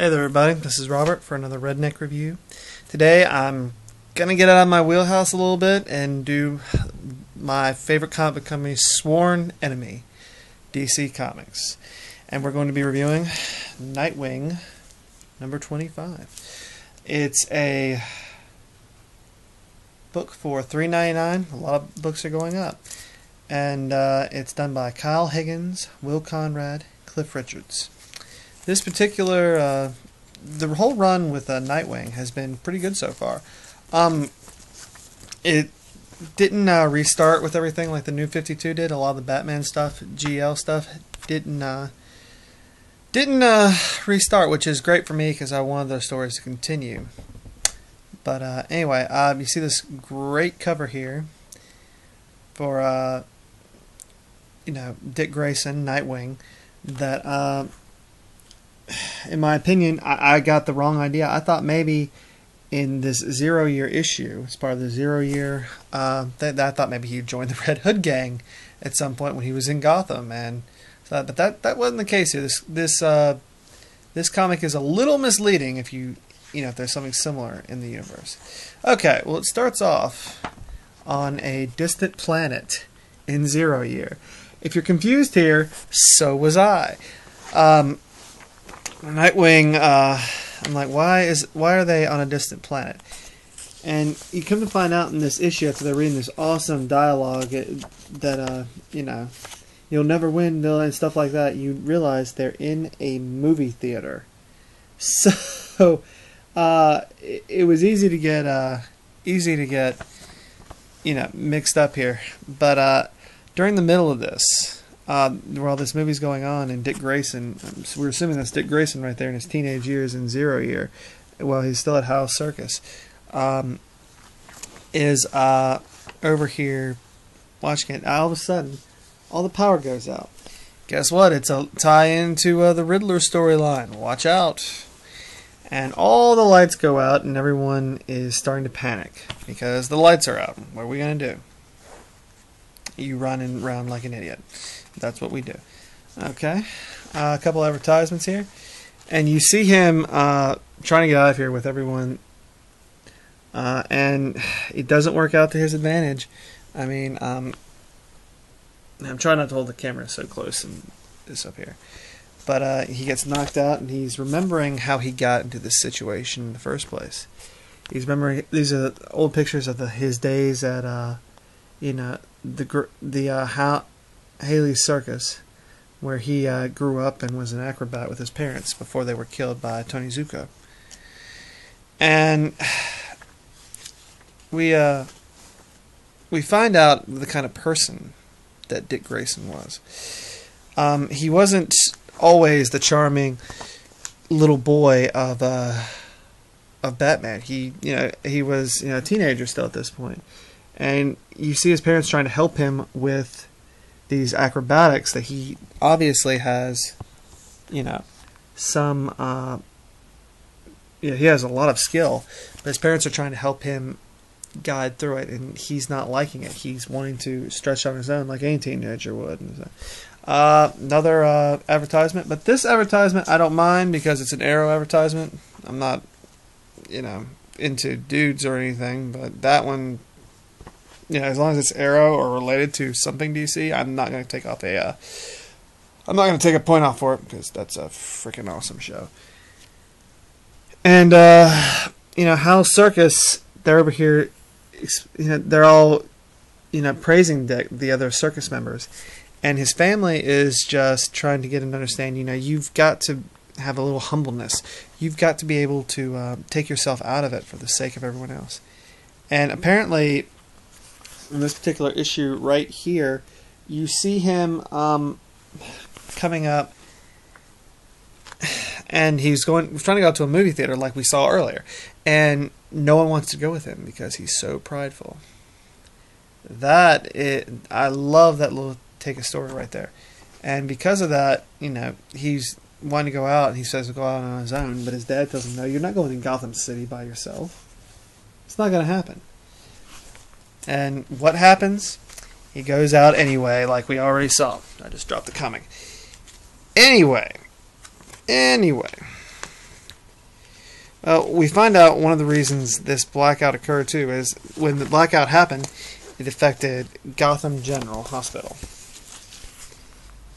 Hey there everybody, this is Robert for another Redneck review. Today I'm going to get out of my wheelhouse a little bit and do my favorite comic book company's sworn enemy, DC Comics. And we're going to be reviewing Nightwing number 25. It's a book for $3.99. A lot of books are going up. And it's done by Kyle Higgins, Will Conrad, Cliff Richards. This particular, the whole run with Nightwing has been pretty good so far. It didn't restart with everything like the New 52 did. A lot of the Batman stuff, GL stuff, didn't restart, which is great for me because I wanted those stories to continue. But anyway, you see this great cover here for Dick Grayson, Nightwing. That in my opinion, I got the wrong idea. I thought maybe in this 0 year issue, as part of the 0 year, I thought maybe he'd join the Red Hood gang at some point when he was in Gotham, and so, but that wasn't the case here. This comic is a little misleading if if there's something similar in the universe. Okay, well it starts off on a distant planet in 0 year. If you're confused here, so was I. Nightwing, I'm like, why are they on a distant planet? And you come to find out in this issue, after they're reading this awesome dialogue that you'll never win and stuff like that, you realize they're in a movie theater. So it was easy to get mixed up here. But during the middle of this, while this movie's going on, and Dick Grayson, we're assuming that's Dick Grayson right there in his teenage years in 0 year, while he's still at House Circus, is over here watching it. All of a sudden, all the power goes out. Guess what? It's a tie-in to the Riddler storyline. Watch out. And all the lights go out, and everyone is starting to panic because the lights are out. What are we going to do? You run around like an idiot. That's what we do. Okay. A couple advertisements here. And you see him trying to get out of here with everyone. And it doesn't work out to his advantage. I mean, I'm trying not to hold the camera so close and this up here. But he gets knocked out, and he's remembering how he got into this situation in the first place. He's remembering, these are old pictures of his days at Haley's Circus, where he grew up and was an acrobat with his parents before they were killed by Tony Zuko. And we find out the kind of person that Dick Grayson was. He wasn't always the charming little boy of Batman. He was a teenager still at this point. And you see his parents trying to help him with these acrobatics that he obviously has, he has a lot of skill. But his parents are trying to help him guide through it, and he's not liking it. He's wanting to stretch on his own like any teenager would. Another advertisement. But this advertisement I don't mind because it's an Arrow advertisement. I'm not, into dudes or anything, but that one... as long as it's Arrow or related to something DC, I'm not going to take off I'm not going to take a point off for it because that's a freaking awesome show. And House Circus, they're over here. They're all praising the other circus members, and his family is just trying to get him to understand. You've got to have a little humbleness. You've got to be able to take yourself out of it for the sake of everyone else. And apparently, in this particular issue right here, you see him coming up, and he's trying to go to a movie theater like we saw earlier, and no one wants to go with him because he's so prideful. I love that little take a story right there, and because of that, he's wanting to go out, and he says to go out on his own, but his dad tells him, no, you're not going to Gotham City by yourself. It's not going to happen. And what happens? He goes out anyway, like we already saw. I just dropped the comic. Anyway, Well, we find out one of the reasons this blackout occurred too is when the blackout happened, it affected Gotham General Hospital.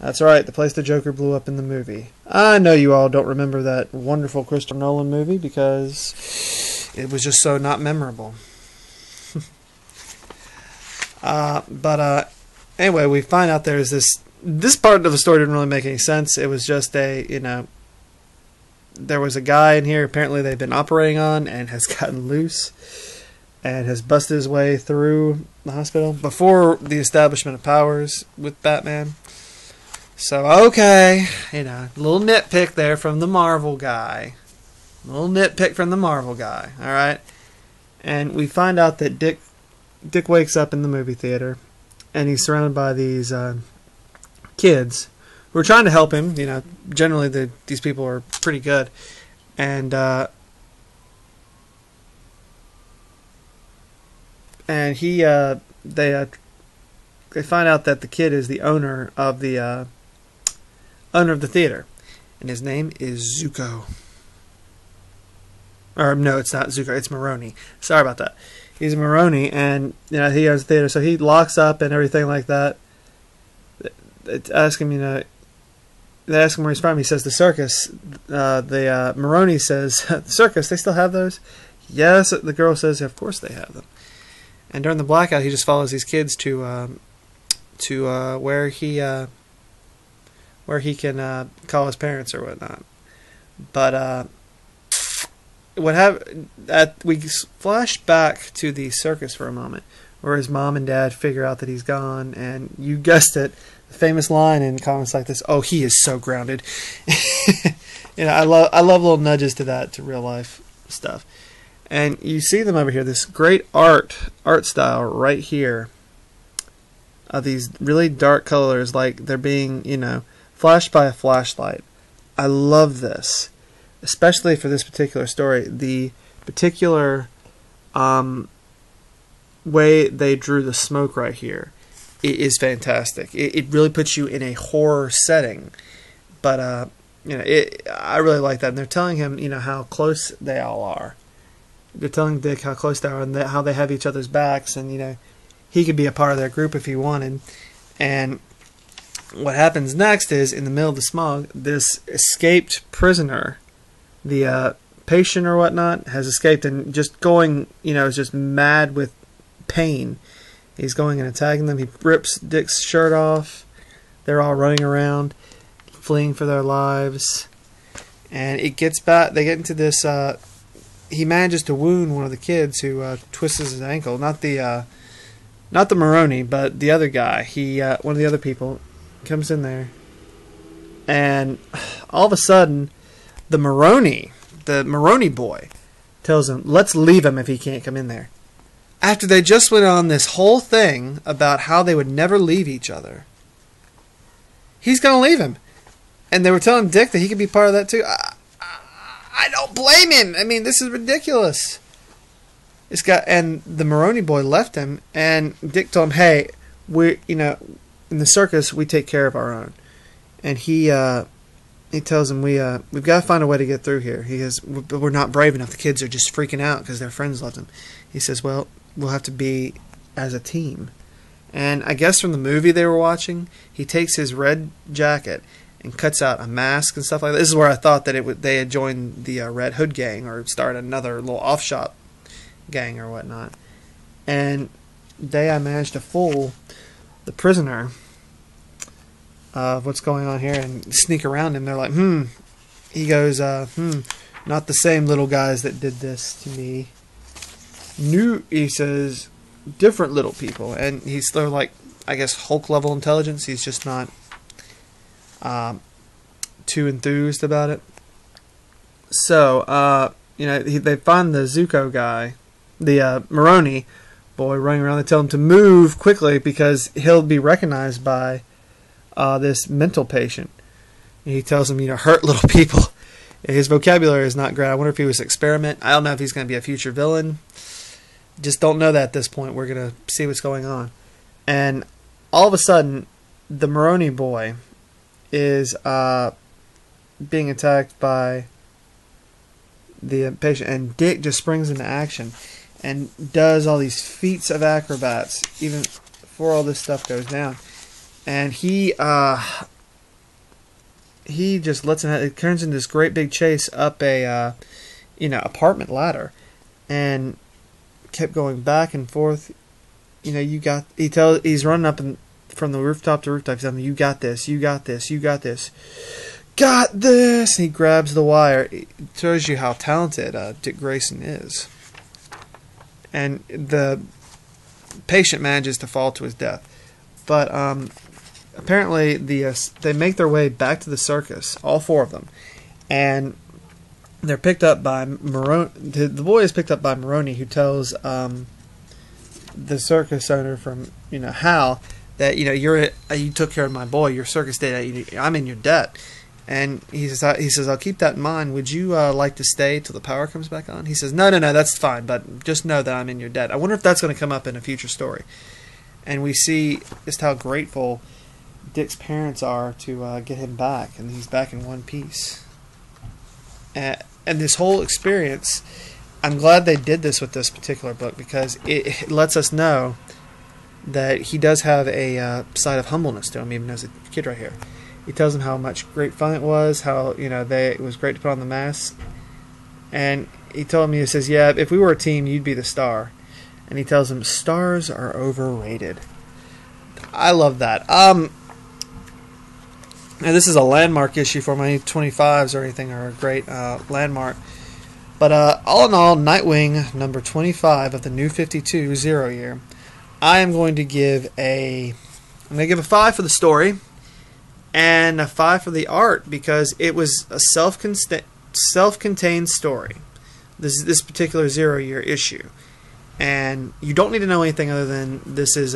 That's right, the place the Joker blew up in the movie. I know you all don't remember that wonderful Christopher Nolan movie because it was just so not memorable. Anyway, we find out there's this part of the story didn't really make any sense. It was just there was a guy in here apparently they've been operating on and has gotten loose and has busted his way through the hospital before the establishment of powers with Batman. So, okay, a little nitpick there from the Marvel guy. Alright? And we find out that Dick wakes up in the movie theater and he's surrounded by these kids who are trying to help him. Generally these people are pretty good. And they find out that the kid is the owner of the theater, and his name is Zuko. Or no, it's not Zuko, it's Maroni. Sorry about that. He's Maroni, and he owns the theater, so he locks up and everything like that. They ask him, they ask him where he's from. He says the circus. Maroni says, the circus, they still have those? Yes, the girl says, of course they have them. And during the blackout, he just follows these kids to where he can call his parents or whatnot. But we flash back to the circus for a moment, where his mom and dad figure out that he's gone, and you guessed it, the famous line in comics like this: "Oh, he is so grounded." I love little nudges to that, to real life stuff. And you see them over here, this great art style right here of these really dark colors, like they're being, flashed by a flashlight. I love this, especially for this particular story. The particular way they drew the smoke right here, it is fantastic. It really puts you in a horror setting. But I really like that. And they're telling him, how close they all are. They're telling Dick how close they are and how they have each other's backs, and he could be a part of their group if he wanted. And what happens next is, in the middle of the smog, this escaped prisoner, the patient or whatnot, has escaped and just going, is just mad with pain. He's going and attacking them. He rips Dick's shirt off. They're all running around, fleeing for their lives. And it gets back. They get into this. He manages to wound one of the kids who twists his ankle. Not the Maroni, but the other guy. One of the other people comes in there, and all of a sudden, the Maroni boy, tells him, "Let's leave him if he can't come in there." After they just went on this whole thing about how they would never leave each other, he's going to leave him, and they were telling Dick that he could be part of that too. I don't blame him. I mean, this is ridiculous. And the Maroni boy left him, and Dick told him, "Hey, we, in the circus, we take care of our own." And he tells him, we've got to find a way to get through here. He goes, "But we're not brave enough. The kids are just freaking out because their friends left them." He says, "Well, we'll have to be as a team." And I guess from the movie they were watching, he takes his red jacket and cuts out a mask and stuff like that. This is where I thought that they had joined the Red Hood gang or started another little offshot gang or whatnot. And I managed to fool the prisoner of what's going on here and sneak around him. They're like, He goes, "Not the same little guys that did this to me. He says, "different little people." And they're like, I guess, Hulk level intelligence. He's just not too enthused about it. So, they find the Zuko guy, the Maroni boy running around. They tell him to move quickly because he'll be recognized by this mental patient. And he tells him, hurt little people. His vocabulary is not great. I wonder if he was an experiment. I don't know if he's going to be a future villain. Just don't know that at this point. We're going to see what's going on. And all of a sudden, the Maroni boy is being attacked by the patient, and Dick just springs into action and does all these feats of acrobats even before all this stuff goes down. And he just lets it turns into this great big chase up a apartment ladder, and kept going back and forth. He's running up from the rooftop to rooftop. He's telling me, "You got this, you got this, you got this, got this." And he grabs the wire. It shows you how talented Dick Grayson is. And the patient manages to fall to his death, but apparently they make their way back to the circus, all four of them, and they're picked up by Maroney. The boy is picked up by Maroney, who tells the circus owner from Hal that you took care of my boy, your circus did. I'm in your debt, and he says I'll keep that in mind. Would you like to stay till the power comes back on? He says no, that's fine, but just know that I'm in your debt. I wonder if that's going to come up in a future story, and we see just how grateful Dick's parents are to get him back, and he's back in one piece. And this whole experience, I'm glad they did this with this particular book, because it lets us know that he does have a side of humbleness to him, even as a kid right here. He tells him how much great fun it was, how it was great to put on the mask, and he told me, he says, "Yeah, if we were a team, you'd be the star." And he tells him stars are overrated. I love that. Now, this is a landmark issue for my 25s or anything, or a great landmark. But all in all, Nightwing number 25 of the New 52 Zero Year. I am going to give a 5 for the story and a 5 for the art, because it was a self-contained story. This particular Zero Year issue, and you don't need to know anything other than this is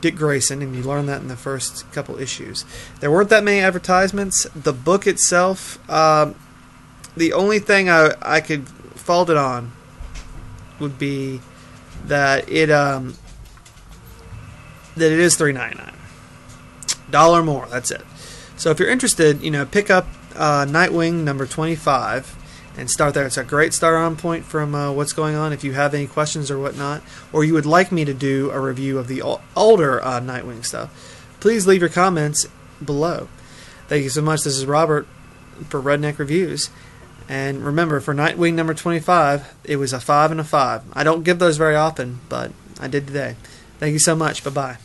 Dick Grayson, and you learn that in the first couple issues. There weren't that many advertisements. The book itself, the only thing I could fault it on would be that it is $3.99, dollar more. That's it. So if you're interested, pick up Nightwing number 25 and start there. It's a great start on point from what's going on. If you have any questions or whatnot, or you would like me to do a review of the older Nightwing stuff, please leave your comments below. Thank you so much. This is Robert for Redneck Reviews. And remember, for Nightwing number 25, it was a 5 and a 5. I don't give those very often, but I did today. Thank you so much. Bye-bye.